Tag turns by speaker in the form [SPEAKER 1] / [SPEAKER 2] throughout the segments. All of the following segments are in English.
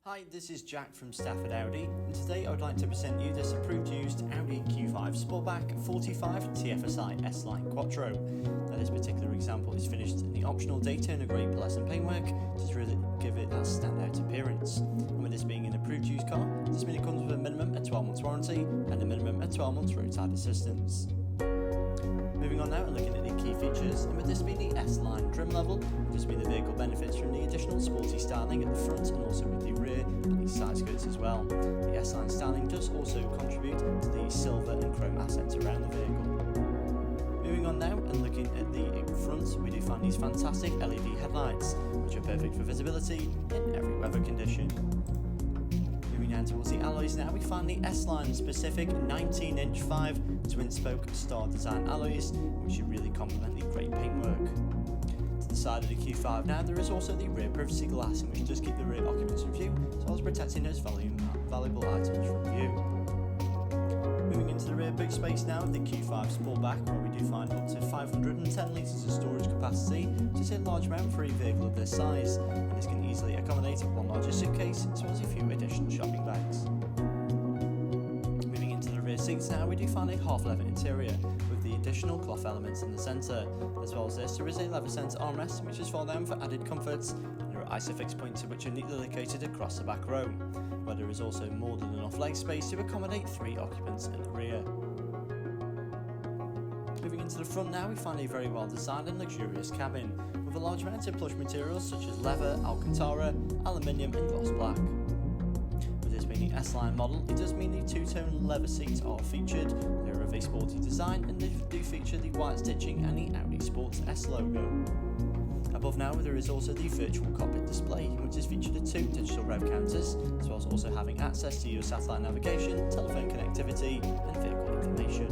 [SPEAKER 1] Hi, this is Jack from Stafford Audi, and today I would like to present you this approved used Audi Q5 Sportback 45 TFSI S-Line Quattro. Now, this particular example is finished in the optional Daytona grey pearlescent paintwork to really give it that standout appearance. And with this being an approved used car, this means it comes with a minimum of 12 months warranty and a minimum of 12 months roadside assistance. Moving on now and looking at the key features, and with this being the S-Line trim level, this being the vehicle benefits from the additional sporty styling at the front and also with the rear and the side skirts as well. The S-Line styling does also contribute to the silver and chrome accents around the vehicle. Moving on now and looking at the front, we do find these fantastic LED headlights, which are perfect for visibility in every weather condition. Moving down towards the alloys now, we find the S-Line specific 19-inch 5 twin-spoke star design alloys, which should really complement the great paintwork. To the side of the Q5 now, there is also the rear privacy glass, which does keep the rear occupants from view, as well as protecting those valuable items from view. Moving into the rear boot space now of the Q5 Sportback, where we do find up to 510 litres of storage capacity, which is a large amount for a vehicle of this size, and this can easily accommodate one larger suitcase as well as a few additional shopping bags. Moving into the rear seats now, we do find a half-leather interior with the additional cloth elements in the centre. As well as this, there is a leather centre armrest which is fold down for added comfort, and there are Isofix points which are neatly located across the back row, where there is also more than enough leg space to accommodate 3 occupants in the rear. Moving into the front now, we find a very well designed and luxurious cabin with a large amount of plush materials such as leather, alcantara, aluminium and gloss black. With this being the S-Line model, it does mean the two-tone leather seats are featured. They are of a sporty design and they do feature the white stitching and the Audi Sports S logo. Above now, there is also the virtual cockpit display, which is featured at 2 digital rev counters, as well as also having access to your satellite navigation, telephone connectivity and vehicle information.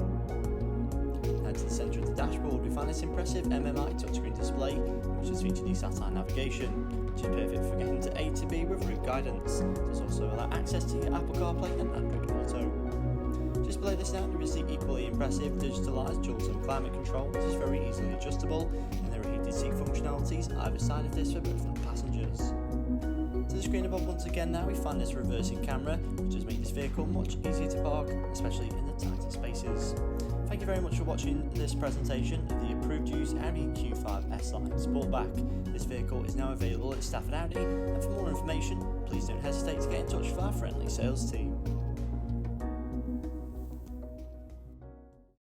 [SPEAKER 1] Now to the centre of the dashboard, we find this impressive MMI touchscreen display, which has featured the satellite navigation, which is perfect for getting to A to B with route guidance. It does also allow access to your Apple CarPlay and Android Auto. Just below this now, there is the equally impressive digitalised dual-tone climate control, which is very easily adjustable, and there are heated seat functionalities either side of this for both of the passengers. To the screen above once again now, we find this reversing camera, which does make this vehicle much easier to park, especially in the tighter spaces. Thank you very much for watching this presentation of the approved used Audi Q5 S-Line Sportback. This vehicle is now available at Stafford Audi, and for more information, please don't hesitate to get in touch with our friendly sales team.